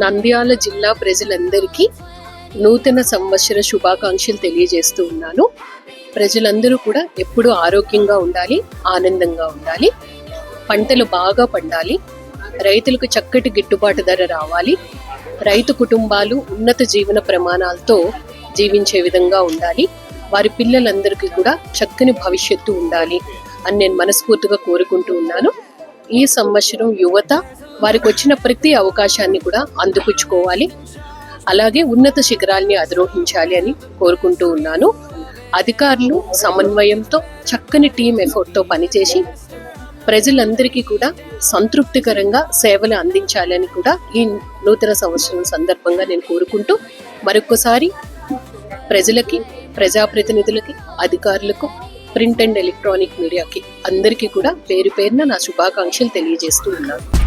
నంద్యాల జిల్లా ప్రజలందరికీ నూతన సంవత్సర శుభాకాంక్షలు తెలియజేస్తూ ఉన్నాను. ప్రజలందరూ కూడా ఎప్పుడూ ఆరోగ్యంగా ఉండాలి, ఆనందంగా ఉండాలి, పంటలు బాగా పండాలి, రైతులకు చక్కటి గిట్టుబాటు ధర రావాలి, రైతు కుటుంబాలు ఉన్నత జీవన ప్రమాణాలతో జీవించే విధంగా ఉండాలి, వారి పిల్లలందరికీ కూడా చక్కని భవిష్యత్తు ఉండాలి అని నేను మనస్ఫూర్తిగా కోరుకుంటూ ఉన్నాను. ఈ సంవత్సరం యువత వారికి వచ్చిన ప్రతి అవకాశాన్ని కూడా అందిపుచ్చుకోవాలి, అలాగే ఉన్నత శిఖరాల్ని అధిరోహించాలి అని కోరుకుంటూ ఉన్నాను. అధికారులు సమన్వయంతో చక్కని టీం ఎఫర్ట్తో పనిచేసి ప్రజలందరికీ కూడా సంతృప్తికరంగా సేవలు అందించాలని కూడా ఈ నూతన సంవత్సరం సందర్భంగా నేను కోరుకుంటూ మరొకసారి ప్రజలకి, ప్రజాప్రతినిధులకి, అధికారులకు, ప్రింట్ అండ్ ఎలక్ట్రానిక్ మీడియాకి అందరికీ కూడా పేరు పేరున నా శుభాకాంక్షలు తెలియజేస్తూ ఉన్నాను.